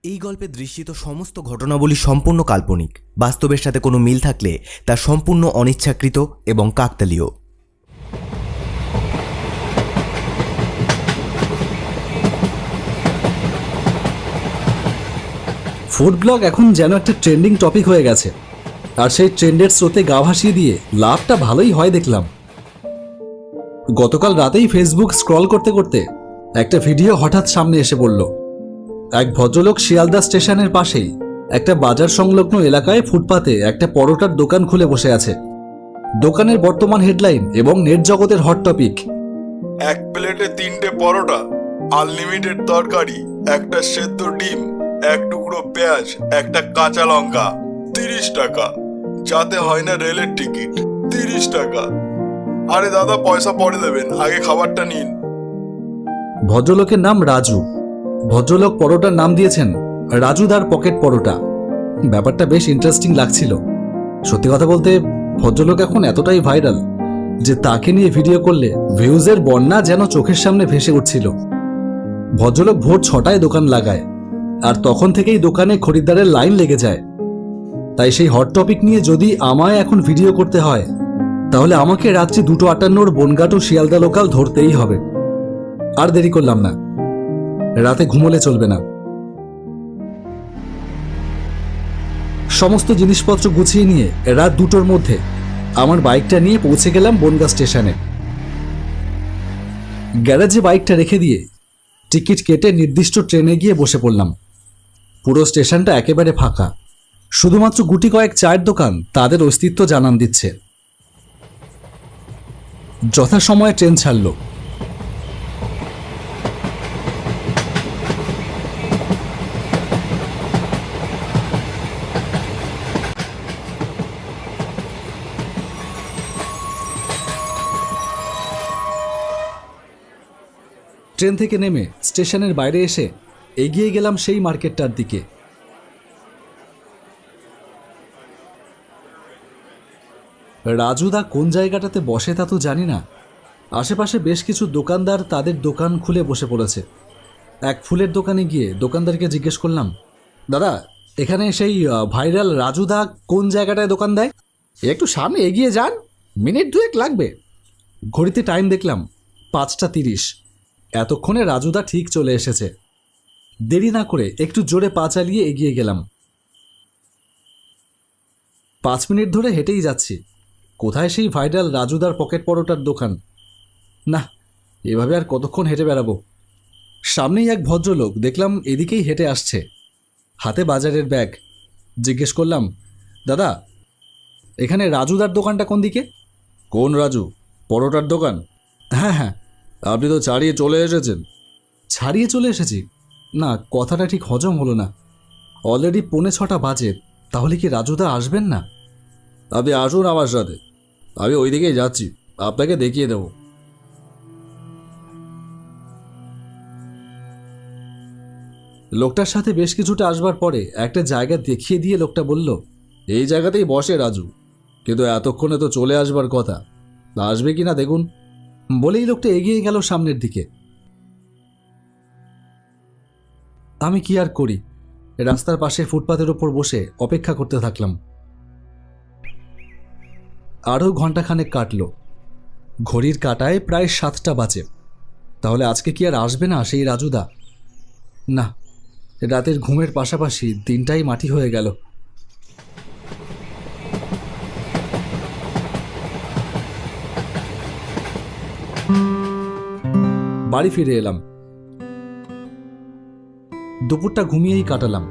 এই গল্পে দৃশ্যিত সমস্ত ঘটনাবলী সম্পূর্ণ কাল্পনিক। বাস্তবের সাথে কোনো মিল থাকলে তা সম্পূর্ণ অনিচ্ছাকৃত এবং কাকতালীয়। ফুড ব্লগ এখন যেন একটা ট্রেন্ডিং টপিক হয়ে গেছে, আর সেই ট্রেন্ডের স্রোতে গা ভাসিয়ে দিয়ে লাভটা ভালোই হয় দেখলাম। গতকাল রাতেই ফেসবুক স্ক্রল করতে করতে একটা ভিডিও হঠাৎ সামনে এসে পড়ল। এক ভদ্রলোক শিয়ালদা স্টেশনের পাশেই একটা বাজার সংলগ্ন এলাকায় ফুটপাতে একটা পরোটার দোকান খুলে বসে আছে। দোকানের বর্তমান হেডলাইন এবং নেট জগতের হট টপিক: এক প্লেটে 3টে পরোটা, আনলিমিটেড তরকারি, একটা সেদ্ধ ডিম, এক টুকরো পেঁয়াজ, একটা কাঁচা লঙ্কা, 30 টাকা। যাতে হয় না রেলের টিকিট, 30 টাকা। আরে দাদা, পয়সা পরে দেবেন, আগে খাবারটা নিন। ভদ্রলোকের নাম রাজু। ভদ্রলোক পরোটার নাম দিয়েছেন রাজুদার পকেট পরোটা। ব্যাপারটা বেশ ইন্টারেস্টিং লাগছিল। সত্যি কথা বলতে, ভদ্রলোক এখন এতটাই ভাইরাল যে তাকে নিয়ে ভিডিও করলে ভিউজের বন্যা যেন চোখের সামনে ভেসে উঠছিল। ভদ্রলোক ভোর 6টায় দোকান লাগায়, আর তখন থেকেই দোকানে খরিদ্দারের লাইন লেগে যায়। তাই সেই হট টপিক নিয়ে যদি আমায় এখন ভিডিও করতে হয়, তাহলে আমাকে রাত্রি 2:58 বনগাঁ টু শিয়ালদা লোকাল ধরতেই হবে। আর দেরি করলাম না, রাতে ঘুমোলে চলবে না। সমস্ত জিনিসপত্র গুছিয়ে নিয়ে রাত 2টোর মধ্যে আমার বাইকটা নিয়ে পৌঁছে গেলাম বনগাঁ স্টেশনে। গ্যারেজে বাইকটা রেখে দিয়ে টিকিট কেটে নির্দিষ্ট ট্রেনে গিয়ে বসে পড়লাম। পুরো স্টেশনটা একেবারে ফাঁকা, শুধুমাত্র গুটি কয়েক চায়ের দোকান তাদের অস্তিত্ব জানান দিচ্ছে। যথাসময়ে ট্রেন ছাড়ল। ট্রেন থেকে নেমে স্টেশনের বাইরে এসে এগিয়ে গেলাম সেই মার্কেটটার দিকে। রাজুদা কোন জায়গাটাতে বসে তা তো জানি না। আশেপাশে বেশ কিছু দোকানদার তাদের দোকান খুলে বসে পড়েছে। এক ফুলের দোকানে গিয়ে দোকানদারকে জিজ্ঞেস করলাম, দাদা, এখানে সেই ভাইরাল রাজুদা কোন জায়গাটায় দোকান দেয়? একটু সামনে এগিয়ে যান, মিনিট 2 লাগবে। ঘড়িতে টাইম দেখলাম 5টা 30। এতক্ষণে রাজুদা ঠিক চলে এসেছে। দেরি না করে একটু জোরে পা চালিয়ে এগিয়ে গেলাম। 5 মিনিট ধরে হেঁটেই যাচ্ছি। কোথায় সেই ভাইরাল রাজুদার পকেট পরোটার দোকান? না, এভাবে আর কতক্ষণ হেঁটে বেড়াবো। সামনেই এক ভদ্রলোক দেখলাম এদিকেই হেঁটে আসছে, হাতে বাজারের ব্যাগ। জিজ্ঞেস করলাম, দাদা, এখানে রাজুদার দোকানটা কোন দিকে? কোন রাজু? পরোটার দোকান? হ্যাঁ হ্যাঁ। আপনি তো ছাড়িয়ে চলে এসেছেন। ছাড়িয়ে চলে এসেছি? না, কথাটা ঠিক হজম হলো না। অলরেডি 6:45 বাজে, তাহলে কি রাজুদা আসবেন না? আপনি আসুন আমার সাথে, আমি ওই দিকেই যাচ্ছি, আপনাকে দেখিয়ে দেব। লোকটার সাথে বেশ কিছুটা আসবার পরে একটা জায়গা দেখিয়ে দিয়ে লোকটা বলল, এই জায়গাতেই বসে রাজু, কিন্তু এতক্ষণে তো চলে আসবার কথা, আসবে কি না দেখুন। বলেই লোকটা এগিয়ে গেল সামনের দিকে। আমি কি আর করি, রাস্তার পাশে ফুটপাতের ওপর বসে অপেক্ষা করতে থাকলাম। আরও ঘন্টাখানেক কাটল। ঘড়ির কাঁটায় প্রায় 7টা বাজে। তাহলে আজকে কি আর আসবে না সেই রাজুদা? না, রাতের ঘুমের পাশাপাশি দিনটাই মাটি হয়ে গেল। বাড়ি ফিরে এলাম। দুপুরটা ঘুমিয়েই কাটালাম।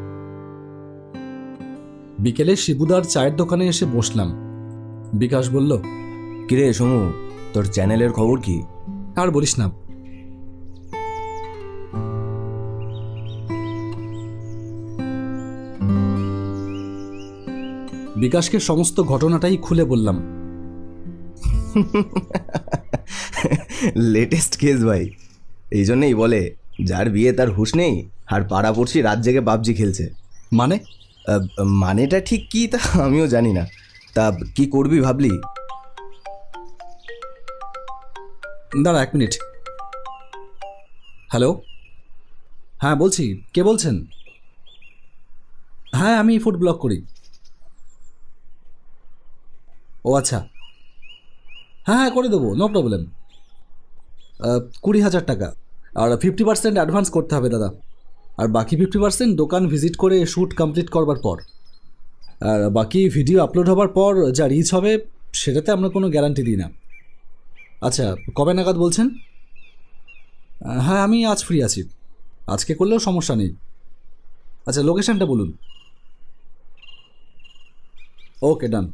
বিকেলে শিবুদার চায়ের দোকানে এসে বসলাম। বিকাশ বলল, কিরে সমু, তোর চ্যানেলের খবর কি? আর বলিস না, বিকাশকে সমস্ত ঘটনাটাই খুলে বললাম। লেটেস্ট কেস ভাই। এই জন্যেই বলে, যার বিয়ে তার হুঁশ নেই, আর পাড়াপড়শি রাত জেগে পাবজি খেলছে। মানে? মানেটা ঠিক কি তা আমিও জানি না। তা কি করবি ভাবলি? দাঁড়া 1 মিনিট। হ্যালো, হ্যাঁ বলছি, কে বলছেন? হ্যাঁ, আমি ফুড ব্লগ করি। ও আচ্ছা, হ্যাঁ হ্যাঁ, করে দেবো, নো প্রবলেম। 20,000 টাকা, আর 50% অ্যাডভান্স করতে হবে দাদা, আর বাকি 50% দোকান ভিজিট করে শ্যুট কমপ্লিট করবার পর। আর বাকি ভিডিও আপলোড হবার পর যা রিচ হবে সেটাতে আমরা কোনো গ্যারান্টি দিই না। আচ্ছা, কবে নাগাদ বলছেন? হ্যাঁ, আমি আজ ফ্রি আছি, আজকে করলেও সমস্যা নেই। আচ্ছা, লোকেশানটা বলুন। ওকে, ডান।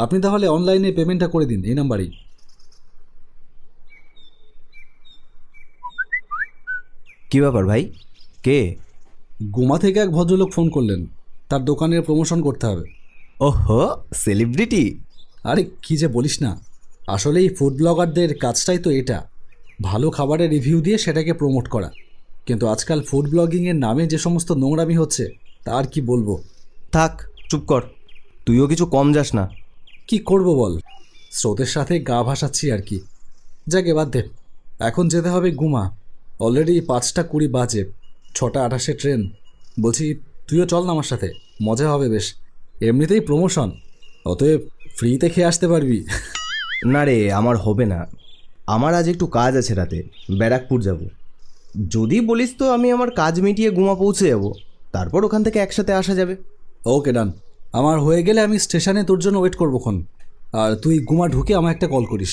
আপনি তাহলে অনলাইনে পেমেন্টটা করে দিন এই নাম্বারেই। কি ব্যাপার ভাই? কে? গুমা থেকে এক ভদ্রলোক ফোন করলেন, তার দোকানের প্রমোশন করতে হবে। ওহো, সেলিব্রিটি! আরে কী যে বলিস না, আসলে এই ফুড ব্লগারদের কাজটাই তো এটা, ভালো খাবারের রিভিউ দিয়ে সেটাকে প্রমোট করা। কিন্তু আজকাল ফুড ব্লগিংয়ের নামে যে সমস্ত নোংরামি হচ্ছে তার কি বলবো। থাক, চুপ কর, তুইও কিছু কম যাস না। কি করব বল, স্রোতের সাথে গা ভাসাচ্ছি আর কি। যাকে বাদ দে, এখন যেতে হবে গুমা। অলরেডি 5:20 বাজে, 6:28 ট্রেন। বলছি, তুইও চল না আমার সাথে, মজা হবে বেশ। এমনিতেই প্রমোশন, অতএব ফ্রিতে খেয়ে আসতে পারবি। না রে, আমার হবে না। আমার আজ একটু কাজ আছে রাতে, ব্যারাকপুর যাব। যদি বলিস তো আমি আমার কাজ মিটিয়ে গুমা পৌঁছে যাব, তারপর ওখান থেকে একসাথে আসা যাবে। ওকে, ডান। আমার হয়ে গেলে আমি স্টেশনে তোর জন্য ওয়েট করবোক্ষণ, আর তুই গুমা ঢুকে আমায় একটা কল করিস।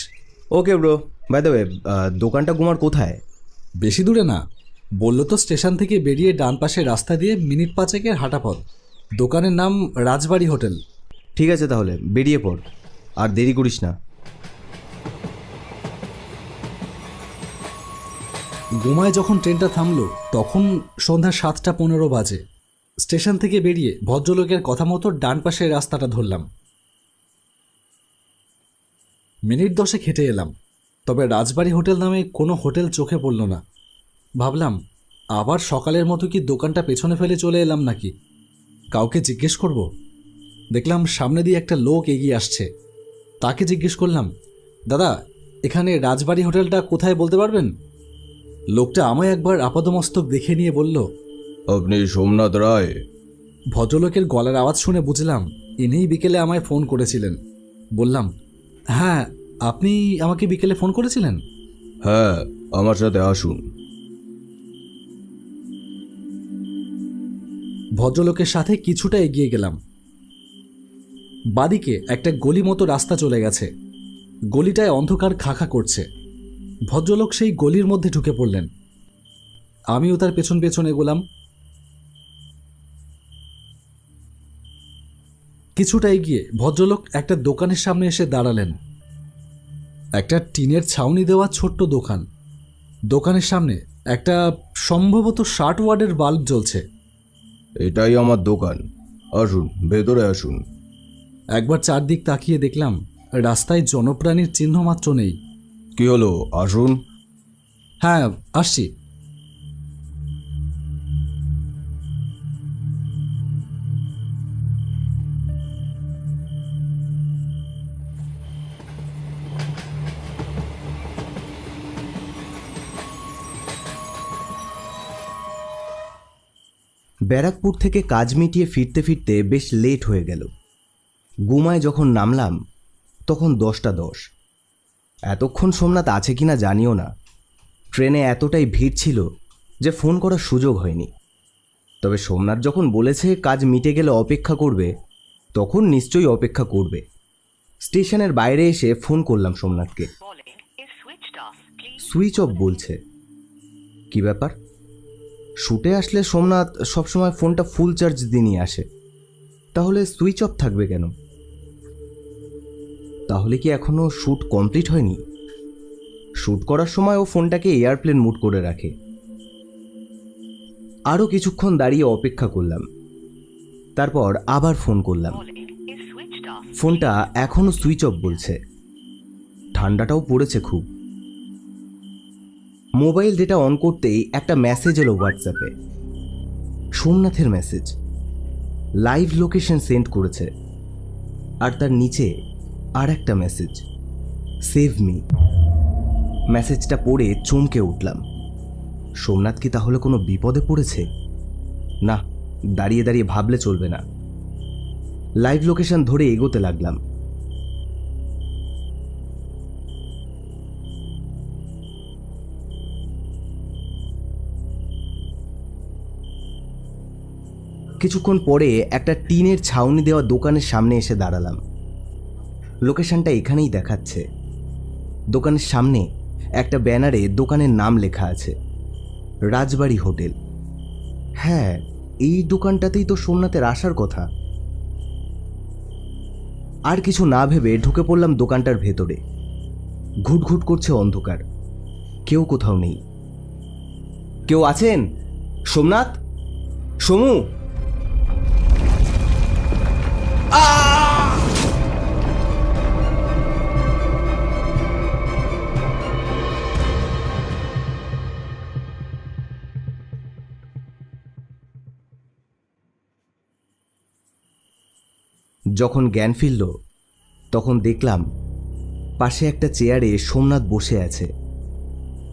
Okay bro. By the way, দোকানটা গুমার কোথায়? বেশি দূরে না, বললো তো স্টেশন থেকে বেরিয়ে ডান পাশে রাস্তা দিয়ে মিনিট 5-এর হাঁটা পথ। দোকানের নাম রাজবাড়ি হোটেল। ঠিক আছে, তাহলে বেরিয়ে পড়, আর দেরি করিস না। গুমায় যখন ট্রেনটা থামলো তখন সন্ধ্যা 7:15 বাজে। স্টেশন থেকে বেরিয়ে ভদ্রলোকের কথা মতো ডান পাশের রাস্তাটা ধরলাম। মিনিট 10 হেঁটে এলাম, তবে রাজবাড়ি হোটেল নামে কোনো হোটেল চোখে পড়ল না। ভাবলাম, আবার সকালের মতো কি দোকানটা পেছনে ফেলে চলে এলাম নাকি, কাউকে জিজ্ঞেস করব। দেখলাম সামনে দিয়ে একটা লোক এগিয়ে আসছে, তাকে জিজ্ঞেস করলাম, দাদা এখানে রাজবাড়ি হোটেলটা কোথায় বলতে পারবেন? লোকটা আমায় একবার আপাদমস্তক দেখে নিয়ে বলল, আপনি সোমনাথ রায়? ভদ্রলোকের গলার আওয়াজ শুনে বুঝলাম ইনিই বিকেলে আমায় ফোন করেছিলেন। বললাম, হ্যাঁ, আপনি আমাকে বিকেলে ফোন করেছিলেন? হ্যাঁ, আমার সাথে আসুন। ভদ্রলোকের সাথে কিছুটা এগিয়ে গেলাম। বাদিকে একটা গলি মতো রাস্তা চলে গেছে, গলিটায় অন্ধকার খাখা করছে। ভদ্রলোক সেই গলির মধ্যে ঢুকে পড়লেন, আমিও তার পেছন পেছন এগোলাম। কিছুটা এগিয়ে ভদ্রলোক একটা দোকানের সামনে এসে দাঁড়ালেন। একটা টিনের ছাউনি দেওয়া ছোট্ট দোকান। দোকানের সামনে একটা সম্ভবত 60 ওয়াটের বাল্ব জ্বলছে। এটাই আমার দোকান, আসুন ভেতরে আসুন। একবার চারদিক তাকিয়ে দেখলাম রাস্তায় জনপ্রাণীর চিহ্ন মাত্র নেই। কি হলো, আসুন। হ্যাঁ, আসছি। ব্যারাকপুর থেকে কাজ মিটিয়ে ফিরতে ফিরতে বেশ লেট হয়ে গেল। গুমায় যখন নামলাম তখন 10:10। এতক্ষণ সোমনাথ আছে কিনা জানিও না, ট্রেনে এতটাই ভিড় ছিল যে ফোন করার সুযোগ হয়নি। তবে সোমনাথ যখন বলেছে কাজ মিটে গেলে অপেক্ষা করবে, তখন নিশ্চয়ই অপেক্ষা করবে। স্টেশনের বাইরে এসে ফোন করলাম সোমনাথকে। সুইচ অফ বলছে। কি ব্যাপার? শুটে আসলে সোমনাথ সবসময় ফোনটা ফুল চার্জ দিয়ে নিয়ে আসে, তাহলে সুইচ অফ থাকবে কেন? তাহলে কি এখনো শ্যুট কমপ্লিট হয়নি? শ্যুট করার সময় ও ফোনটাকে এয়ারপ্লেন মুড করে রাখে। আরও কিছুক্ষণ দাঁড়িয়ে অপেক্ষা করলাম, তারপর আবার ফোন করলাম। ফোনটা এখনো সুইচ অফ বলছে। ঠান্ডাটাও পড়েছে খুব। মোবাইল ডেটা অন করতেই একটা মেসেজ এলো হোয়াটসঅ্যাপে। সোমনাথের মেসেজ, লাইভ লোকেশন সেন্ড করেছে, আর তার নিচে আর একটা মেসেজ, সেভ মি। মেসেজটা পড়ে চমকে উঠলাম। সোমনাথ কি তাহলে কোনো বিপদে পড়েছে? না, দাঁড়িয়ে দাঁড়িয়ে ভাবলে চলবে না। লাইভ লোকেশন ধরে এগোতে লাগলাম। কিছুক্ষণ পরে একটা টিনের ছাউনি দেওয়া দোকানের সামনে এসে দাঁড়ালাম। লোকেশনটা এখানেই দেখাচ্ছে। দোকানের সামনে একটা ব্যানারে দোকানের নাম লেখা আছে, রাজবাড়ি হোটেল। হ্যাঁ, এই দোকানটাতেই তো সোমনাথের আসার কথা। আর কিছু না ভেবে ঢুকে পড়লাম দোকানটার ভেতরে। ঘুটঘুট করছে অন্ধকার, কেউ কোথাও নেই। কেউ আছেন? সোমনাথ, সমু। যখন জ্ঞান ফিরল তখন দেখলাম পাশে একটা চেয়ারে সোমনাথ বসে আছে।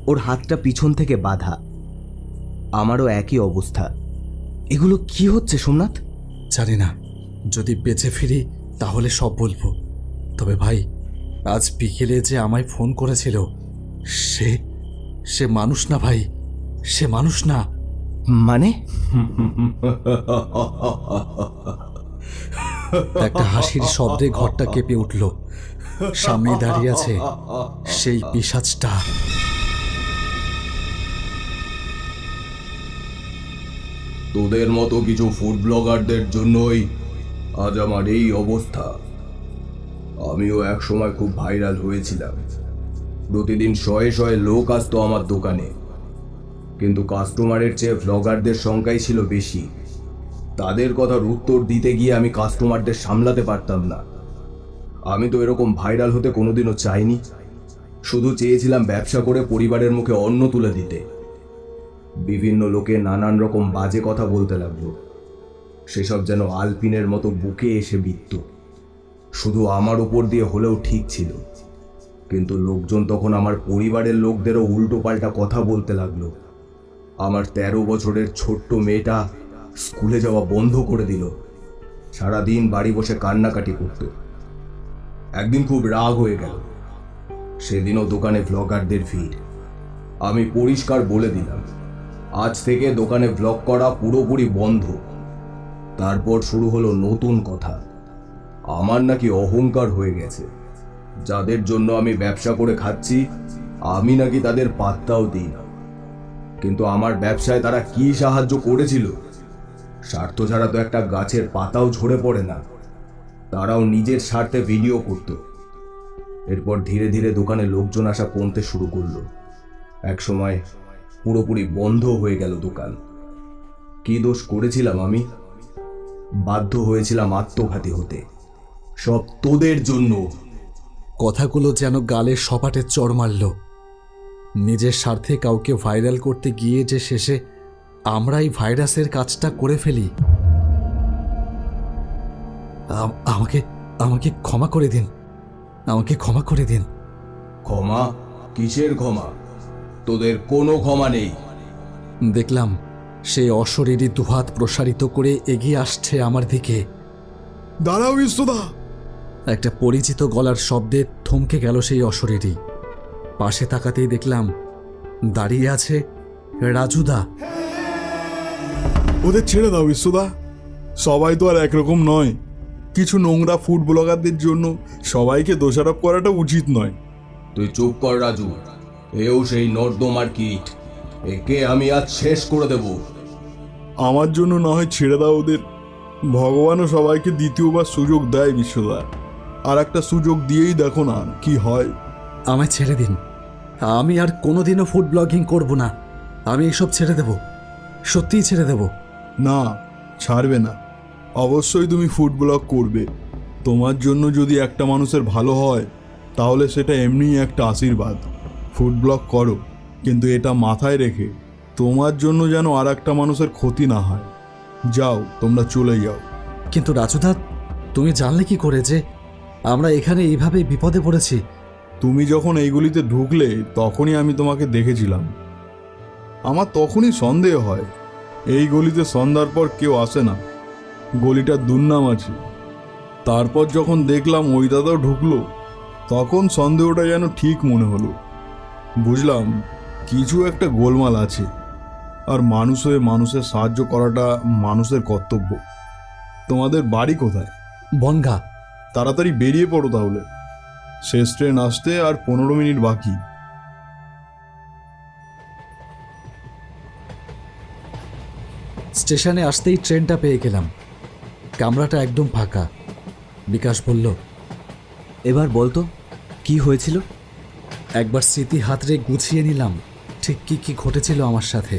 ওর হাতটা পিছন থেকে বাঁধা। আমারও একই অবস্থা। এগুলো কি হচ্ছে সোমনাথ? জানি না, যদি বেঁচে ফিরি তাহলে সব বলবো। তবে ভাই, আজ বিকেলে যে আমায় ফোন করেছিল, সে মানুষ না ভাই, সে মানুষ না। মানে? একটা হাসির শব্দে ঘরটা কেঁপে উঠল। সামনে দাঁড়িয়ে আছে সেই পিশাচটা। তোদের মতো কিছু ফুড ব্লগারদের জন্যই আজ আমার এই অবস্থা। আমিও এক সময় খুব ভাইরাল হয়েছিলাম। প্রতিদিন শয়ে শয়ে লোক আসতো আমার দোকানে, কিন্তু কাস্টমারের চেয়ে ব্লগারদের সংখ্যাই ছিল বেশি। তাদের কথার উত্তর দিতে গিয়ে আমি কাস্টমারদের সামলাতে পারতাম না। আমি তো এরকম ভাইরাল হতে কোনোদিনও চাইনি। শুধু চেয়েছিলাম ব্যবসা করে পরিবারের মুখে অন্ন তুলে দিতে। বিভিন্ন লোকে নানান রকম বাজে কথা বলতে লাগলো। সেসব যেন আলপিনের মতো বুকে এসে বিঁধত। শুধু আমার উপর দিয়ে হলেও ঠিক ছিল, কিন্তু লোকজন তখন আমার পরিবারের লোকদেরও উল্টো পাল্টা কথা বলতে লাগলো। আমার 13 বছরের ছোট্ট মেয়েটা স্কুলে যাওয়া বন্ধ করে দিল। সারাদিন বাড়ি বসে কান্নাকাটি করত। একদিন খুব রাগ হয়ে গেল। সেদিনও দোকানে ব্লগারদের ভিড়। আমি পরিষ্কার বলে দিলাম, আজ থেকে দোকানে ব্লগ করা পুরোপুরি বন্ধ। তারপর শুরু হলো নতুন কথা। আমার নাকি অহংকার হয়ে গেছে। যাদের জন্য আমি ব্যবসা করে খাচ্ছি, আমি নাকি তাদের পাত্তাও দিই না। কিন্তু আমার ব্যবসায় তারা কি সাহায্য করেছিল? স্বার্থ ছাড়া তো একটা গাছের পাতাও ঝরে পড়ে না। তারাও নিজের স্বার্থে ভিডিও করত। এরপর ধীরে ধীরে দোকানে লোকজন আসা কমতে শুরু করলো। একসময় পুরোপুরি বন্ধ হয়ে গেল দোকান। কি দোষ করেছিলাম আমি? বাধ্য হয়েছিলাম আত্মঘাতী হতে। সব তোদের জন্য। কথাগুলো যেন গালে সপাটে চড় মারল। নিজের স্বার্থে কাউকে ভাইরাল করতে গিয়ে যে শেষে আমরাই ভাইরাসের কাজটা করে ফেলি। আমাকে আমাকে ক্ষমা করে দিন, আমাকে ক্ষমা করে দিন। ক্ষমা? কিসের ক্ষমা? তোদের কোনো ক্ষমা নেই। দেখলাম সেই অশরীরী দুহাত প্রসারিত করে এগিয়ে আসছে আমার দিকে। দাঁড়াও বিশ্বদা! একটা পরিচিত গলার শব্দে থমকে গেল সেই অশরীরী। পাশে তাকাতেই দেখলাম দাঁড়িয়ে আছে রাজুদা। ওদের ছেড়ে দাও বিশ্বদা, সবাই তো আর একরকম নয়। কিছু নোংরা ফুড ব্লগারদের জন্য সবাইকে দোষারোপ করাটা উচিত নয়। তুই চুপ কর রাজু। এও সেই নর্দমার কীট। একে আমি আজ শেষ করে দেব। আমার জন্য না হয় ছেড়ে দাও ওদের। ভগবানও সবাইকে দ্বিতীয়বার সুযোগ দেয় বিশ্বদা। আর একটা সুযোগ দিয়েই দেখো না কি হয়। আমায় ছেড়ে দিন, আমি আর কোনোদিনও ফুড ব্লগিং করব না। আমি এসব ছেড়ে দেব, সত্যিই ছেড়ে দেব। না, ছাড়বে না। অবশ্যই তুমি ফুড ব্লগ করবে। তোমার জন্য যদি একটা মানুষের ভালো হয় তাহলে সেটা এমনিই একটা আশীর্বাদ। ফুড ব্লগ করো, কিন্তু এটা মাথায় রেখে তোমার জন্য যেন আর একটা মানুষের ক্ষতি না হয়। যাও, তোমরা চলে যাও। কিন্তু রাজুদা, তুমি জানলে কি করে যে আমরা এখানে এইভাবে বিপদে পড়েছি? তুমি যখন এইগুলিতে ঢুকলে তখনই আমি তোমাকে দেখেছিলাম। আমার তখনই সন্দেহ হয় এই গলিতে সন্ধ্যার পর কেউ আসে না, গলিটার দুর্নাম আছে। তারপর যখন দেখলাম ওই দাদাও ঢুকলো, তখন সন্দেহটা যেন ঠিক মনে হলো। বুঝলাম কিছু একটা গোলমাল আছে, আর মানুষ হয়ে মানুষের সাহায্য করাটা মানুষের কর্তব্য। তোমাদের বাড়ি কোথায়? বনগা। তাড়াতাড়ি বেরিয়ে পড়ো তাহলে, শেষ ট্রেন আসতে আর 15 মিনিট বাকি। স্টেশনে আসতেই ট্রেনটা পেয়ে গেলাম। কামরাটা একদম ফাঁকা। বিকাশ বলল, এবার বলতো কি হয়েছিল? একবার স্মৃতি হাতরে গুছিয়ে নিলাম ঠিক কি কি ঘটেছিল আমার সাথে।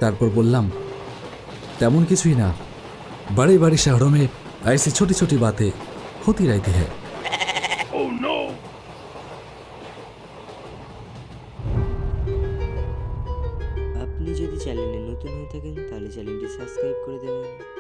তারপর বললাম, তেমন কিছুই না, बड़े बड़े शहरों में ऐसी छोटी छोटी बातें होती रहती है। আপনি যদি চ্যানেলে নতুন হয়ে থাকেন তাহলে চ্যানেলটি সাবস্ক্রাইব করে দেবেন।